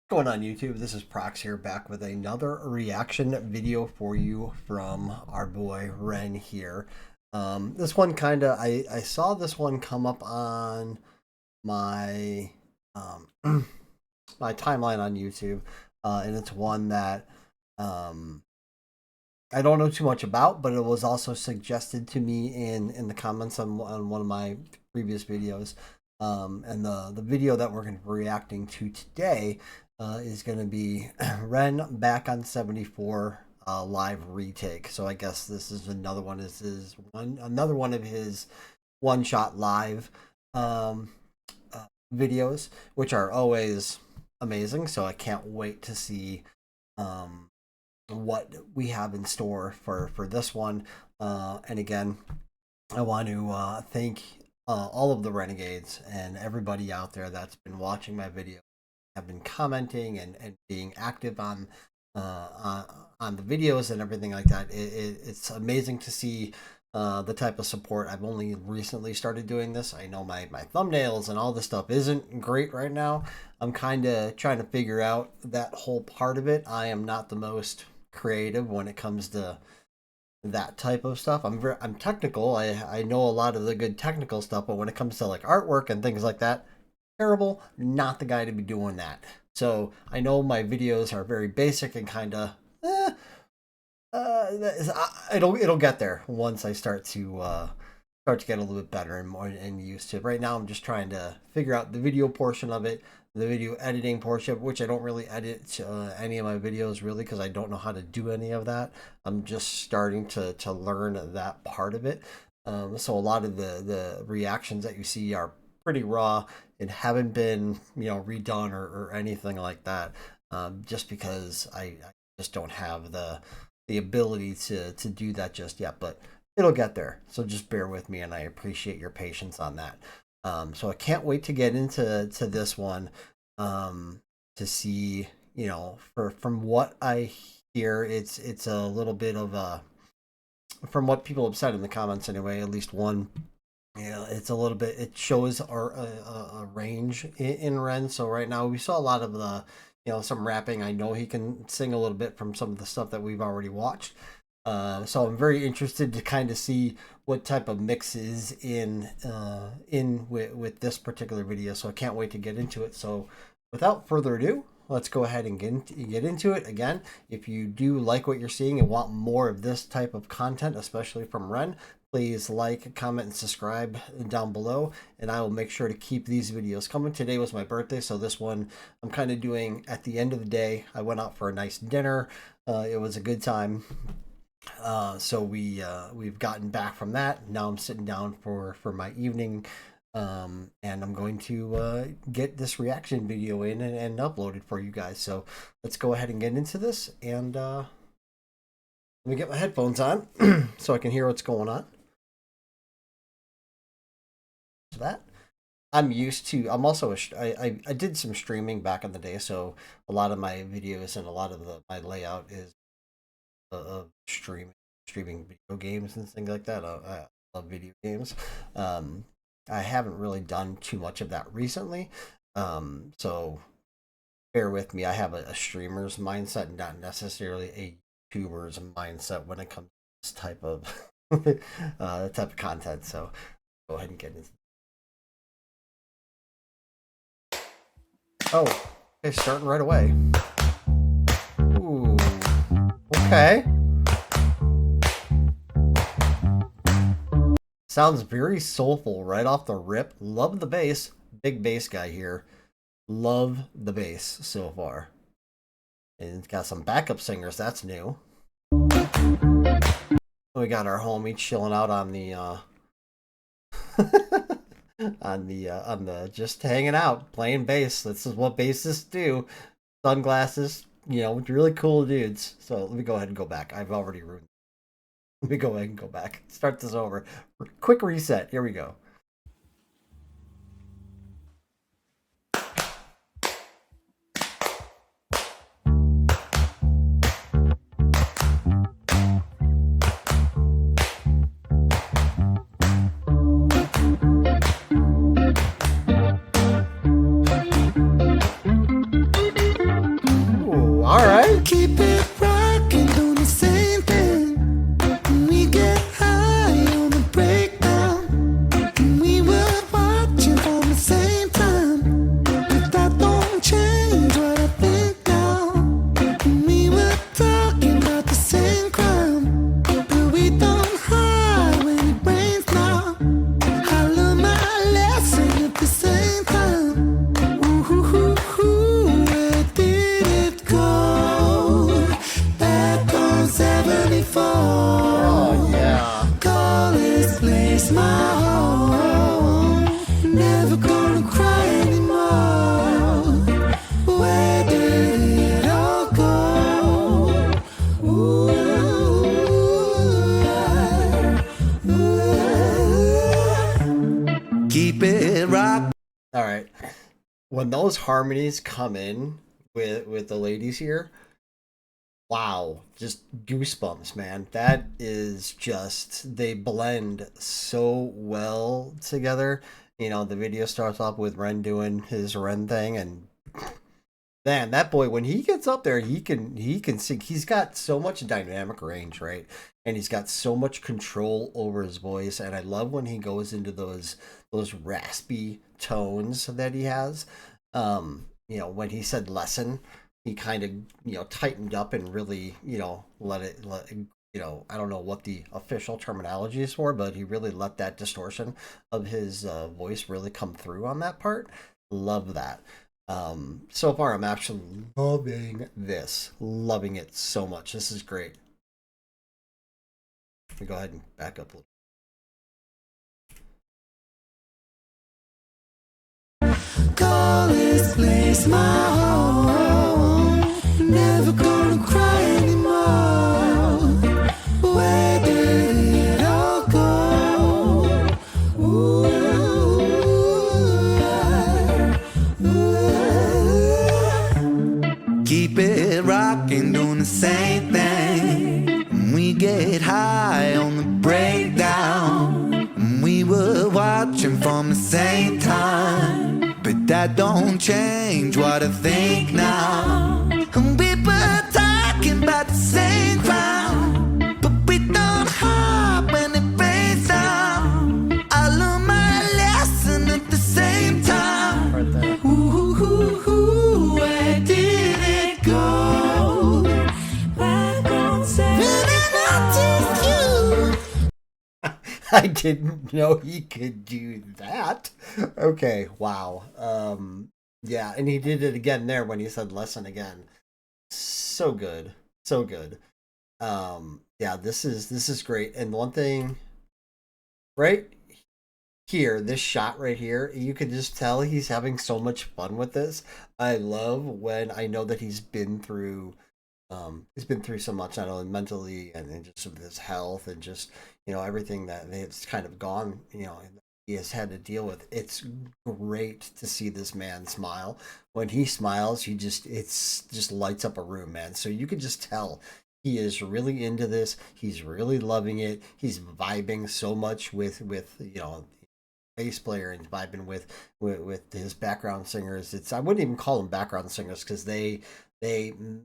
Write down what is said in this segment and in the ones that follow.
Going on YouTube? This is Prox here, back with another reaction video for you from our boy Ren here. This one I saw this one come up on my my timeline on YouTube, and it's one that I don't know too much about, but it was also suggested to me in the comments on one of my previous videos. And the video that we're going to be reacting to today is going to be Ren back on 74 live retake. So I guess this is another one. This is another one of his one shot live videos, which are always amazing. So I can't wait to see what we have in store for this one. And again, I want to thank all of the renegades and everybody out there that's been watching my video, have been commenting and being active on the videos and everything like that. It's amazing to see the type of support. I've only recently started doing this. I know my thumbnails and all this stuff isn't great right now. I'm kind of trying to figure out that whole part of it. I am not the most creative when it comes to that type of stuff. I'm technical. I know a lot of the good technical stuff, but when it comes to like artwork and things like that, terrible. Not the guy to be doing that. So I know my videos are very basic and kind of it'll get there once I start to get a little bit better and more and used to it. Right now I'm just trying to figure out the video portion of it, the video editing portion, which I don't really edit any of my videos really, because I don't know how to do any of that. I'm just starting to learn that part of it. So a lot of the reactions that you see are pretty raw and haven't been, redone or anything like that, just because I just don't have the ability to do that just yet, but it'll get there. So just bear with me, and I appreciate your patience on that. So I can't wait to get into this one, to see, from what I hear, it's a little bit of a, from what people have said in the comments anyway, at least one, it's a little bit, it shows a range in Ren. So right now we saw a lot of the, some rapping. I know he can sing a little bit from some of the stuff that we've already watched. So I'm very interested to kind of see what type of mix is in with this particular video. So I can't wait to get into it. So without further ado, let's go ahead and get into it. Again, if you do like what you're seeing and want more of this type of content, especially from Ren, please like, comment, and subscribe down below, and I will make sure to keep these videos coming. Today was my birthday, so this one I'm kind of doing at the end of the day. I went out for a nice dinner. It was a good time. So we've gotten back from that. Now I'm sitting down for my evening, and I'm going to get this reaction video in and upload it for you guys. So let's go ahead and get into this, and let me get my headphones on so I can hear what's going on. So that I'm used to. I'm also I did some streaming back in the day, so a lot of my videos and a lot of my layout is of streaming video games and things like that. I love video games. I haven't really done too much of that recently, so bear with me. I have a streamer's mindset, not necessarily a YouTuber's mindset when it comes to this type of type of content. So go ahead and get into. Oh, okay, starting right away. Ooh, okay. Sounds very soulful right off the rip. Love the bass. Big bass guy here. Love the bass so far. And it's got some backup singers. That's new. We got our homie chilling out on the on the just hanging out, playing bass. This is what bassists do. Sunglasses, really cool dudes. So let me go ahead and go back. I've already ruined. Let me go ahead and go back. Start this over. Quick reset. Here we go. when those harmonies come in with the ladies here, wow, just goosebumps, man. That is just, they blend so well together. You know, the video starts off with Ren doing his Ren thing, and man, that boy, when he gets up there, he can sing. He's got so much dynamic range, right? And he's got so much control over his voice. And I love when he goes into those raspy tones that he has. You know, when he said lesson, he kind of, you know, tightened up and really, you know, you know, I don't know what the official terminology is for, but he really let that distortion of his voice really come through on that part. Love that. So far I'm actually loving this, loving it so much. This is great. Let me go ahead and back up a little. Call this place my home. Never gonna cry anymore. Where did it all go? Ooh, keep it rocking, doing the same thing. We get high on the breakdown. We were watching from the same time, but that don't change what I think now. And we were talking about the same ground, but we don't hop when it rains down. I learned my lesson at the same time. Right there. Ooh, where did it go? Back on I didn't know he could do that. Okay, wow. Yeah, and he did it again there when he said lesson again. So good. So good. Yeah, this is great. And one thing right here, this shot right here, you can just tell he's having so much fun with this. I love when I know that he's been through so much, not only mentally and just with his health and just, you know, everything that it's kind of gone, you know, he has had to deal with. It's great to see this man smile. When he smiles, it's just lights up a room, man. So you can just tell he is really into this. He's really loving it. He's vibing so much with you know, bass player, and vibing with his background singers. It's, I wouldn't even call them background singers because they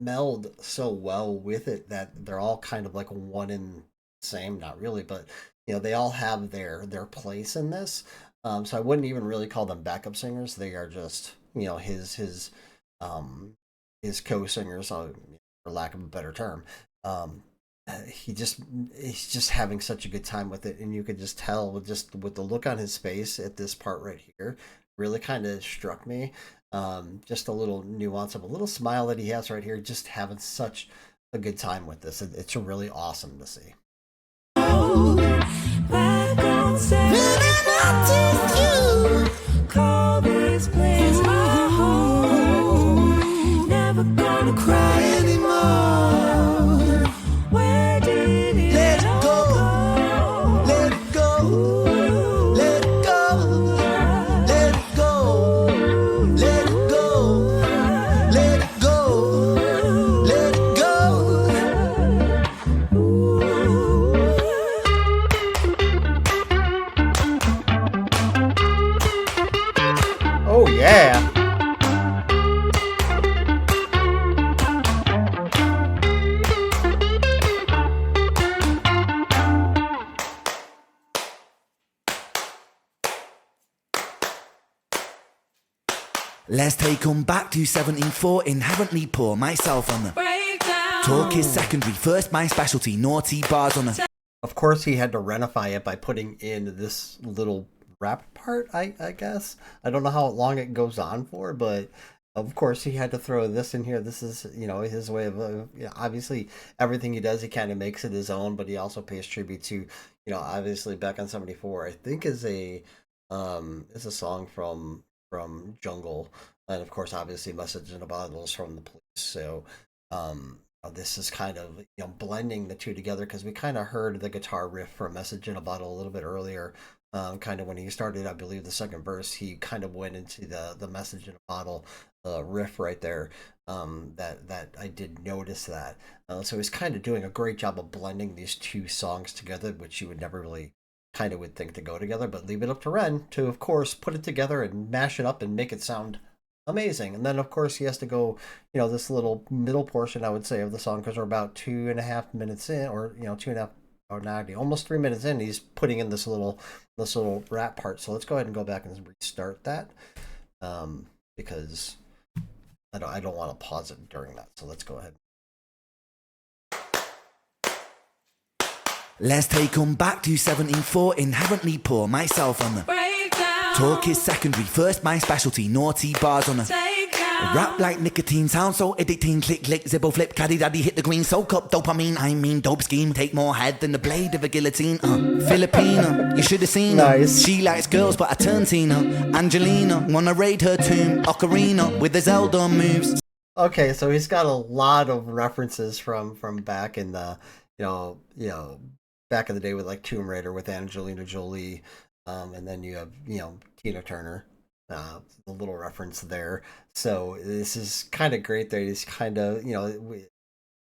meld so well with it that they're all kind of like one and the same. Not really, but you know, they all have their place in this. So I wouldn't even really call them backup singers. They are just, you know, his co-singers, for lack of a better term. Um, he's just having such a good time with it, and you could just tell with the look on his face at this part right here, really kind of struck me. Just a little nuance of a little smile that he has right here, just having such a good time with this. It's really awesome to see. Call this place my home. Never gonna cry anymore. Where did it let it go? Let it go. Let it go. Let it go. Let it go. Let it go. Let it go. Oh yeah. Let's take 'em back to 17-4, inherently poor, myself on the breakdown. Talk is secondary, first my specialty, naughty bars on the... Of course he had to renify it by putting in this little rap part, I guess. I don't know how long it goes on for, but of course he had to throw this in here. This is, you know, his way of, you know, obviously everything he does, he kind of makes it his own, but he also pays tribute to, you know, obviously Back on 74, I think is a song from Jungle, and of course obviously Message in a Bottle is from the Police. So this is kind of, you know, blending the two together, because we kind of heard the guitar riff from Message in a Bottle a little bit earlier, Kind of when he started, I believe the second verse, he kind of went into the message in a bottle riff right there. That I did notice that. So he's kind of doing a great job of blending these two songs together, which you would never really kind of would think to go together, but leave it up to Ren to, of course, put it together and mash it up and make it sound amazing. And then, of course, he has to go, this little middle portion, I would say, of the song, because we're about 2.5 minutes in, or, 2.5, or 90, almost 3 minutes in, he's putting in this little rap part. So let's go ahead and go back and restart that, because I don't want to pause it during that. So let's go ahead. Let's take 'em back to 74, inherently poor, myself on the breakdown. Talk is secondary, first my specialty, naughty bars on the takedown. Rap like nicotine, sound so addicting, click, click, zippo flip, caddy daddy, hit the green, soak up dopamine, I mean dope scheme, take more head than the blade of a guillotine, Filipina, you should have seen her, nice. She likes girls but I turn Tina, Angelina, wanna raid her tomb, Ocarina, with the Zelda moves. Okay, so he's got a lot of references from back in the, back in the day with like Tomb Raider with Angelina Jolie, and then you have Tina Turner, a little reference there. So this is kind of great that he's kind of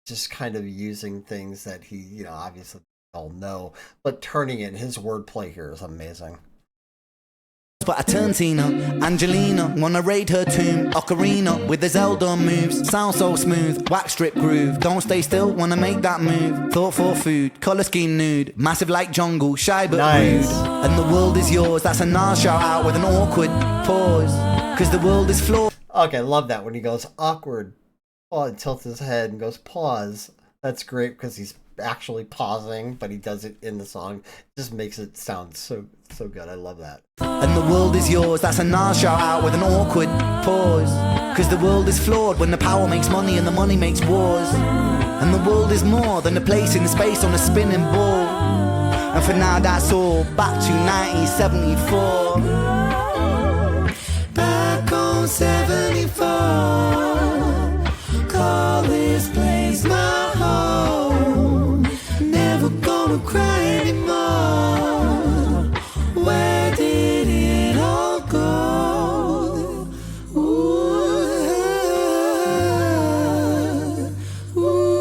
just kind of using things that he obviously all know, but turning it. His wordplay here is amazing. But I turn Tina, Angelina, wanna raid her tomb, Ocarina, with the Zelda moves, sound so smooth, wax strip groove, don't stay still, wanna make that move, thought for food, colour scheme nude, massive like jungle, shy but rude, and the world is yours, that's a Nas shout out with an awkward pause, cause the world is flawed. Okay, I love that when he goes awkward, and tilts his head and goes pause. That's great because he's actually pausing, but he does it in the song. It just makes it sound so good. I love that. And the world is yours, that's a Nas shout out with an awkward pause, cause the world is flawed when the power makes money and the money makes wars, and the world is more than a place in space on a spinning ball, and for now that's all, back to 1974, back on 74, call this place my home, never gonna cry anymore. Where did it all go? Ooh, ooh,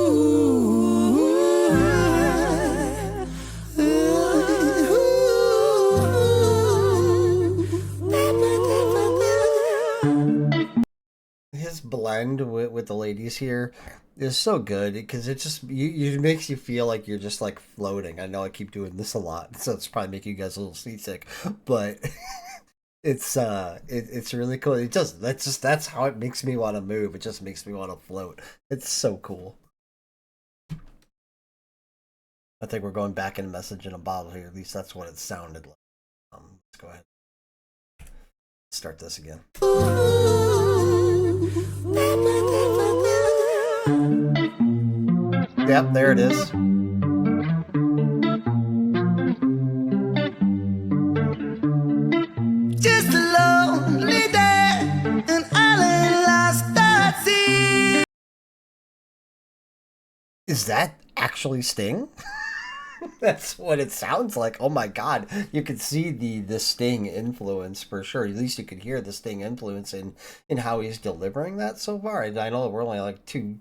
His blend with the ladies here is so good because it just it makes you feel like you're just like floating. I know I keep doing this a lot, so it's probably making you guys a little seasick, but it's really cool. That's how it makes me want to move. It just makes me want to float. It's so cool. I think we're going back in a message in a bottle here. At least that's what it sounded like. Let's go ahead. Start this again. Yep, there it is. just a lonely day, an island lost at sea. Is that actually Sting? That's what it sounds like. Oh my god. You could see the Sting influence for sure. At least you could hear the Sting influence in how he's delivering that so far. I know we're only like 2-3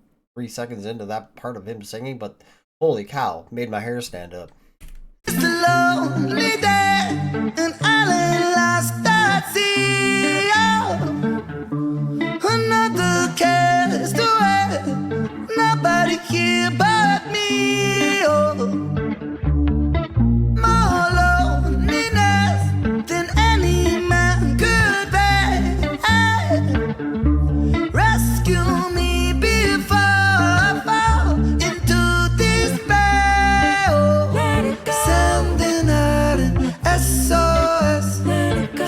seconds into that part of him singing, but holy cow, made my hair stand up. Just a lonely day, an island lost at sea. Oh, another cast away, nobody here but me. Oh, more loneliness than any man could bear. Rescue me before I fall into despair. Oh, sending out an SOS.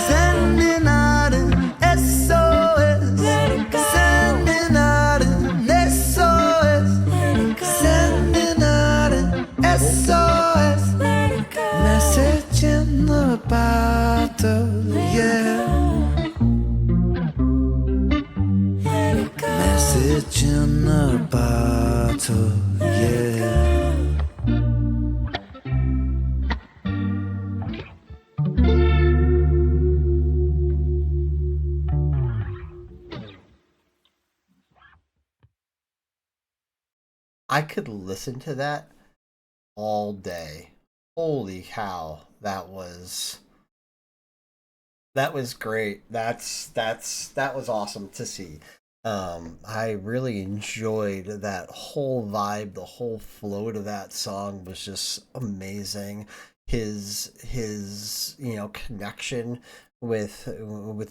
Sending out an SOS. Sending out an SOS. Sending out an SOS. Message in the bottle, yeah. Message in the bottle, yeah. I could listen to that all day. Holy cow, that was great. That was awesome to see. I really enjoyed that whole vibe. The whole flow to that song was just amazing. His connection with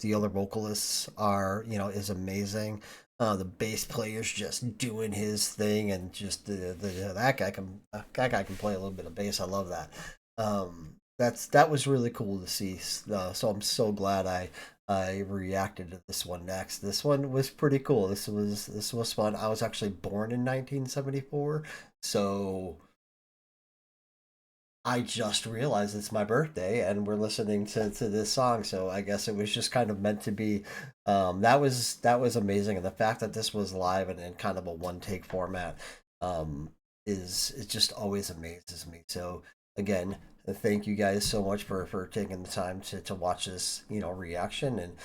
the other vocalists are is amazing. The bass player's just doing his thing, and just that guy can play a little bit of bass. I love that. That was really cool to see. So I'm so glad I reacted to this one next. This one was pretty cool. This was fun. I was actually born in 1974, so I just realized it's my birthday and we're listening to this song, so I guess it was just kind of meant to be. That was amazing, and the fact that this was live and in kind of a one take format um, is it just always amazes me. So again, thank you guys so much for taking the time to watch this reaction. And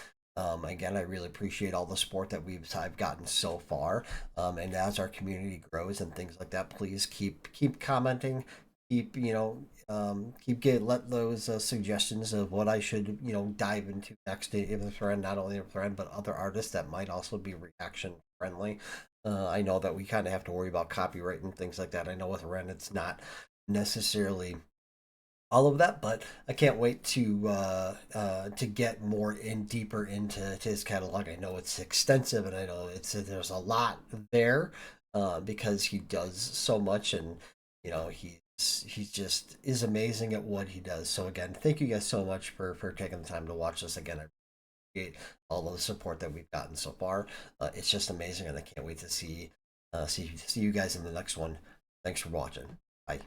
again, I really appreciate all the support that I've gotten so far. And as our community grows and things like that, please keep commenting, keep keep get let those suggestions of what I should dive into next in the thread, not only the thread but other artists that might also be reaction friendly. I know that we kind of have to worry about copyright and things like that. I know with Ren it's not necessarily all of that, but I can't wait to get more in deeper into his catalog. I know it's extensive, and I know there's a lot there because he does so much, and he's just is amazing at what he does. So again, thank you guys so much for taking the time to watch this. Again, I appreciate all of the support that we've gotten so far. It's just amazing, and I can't wait to see you guys in the next one. Thanks for watching. Bye.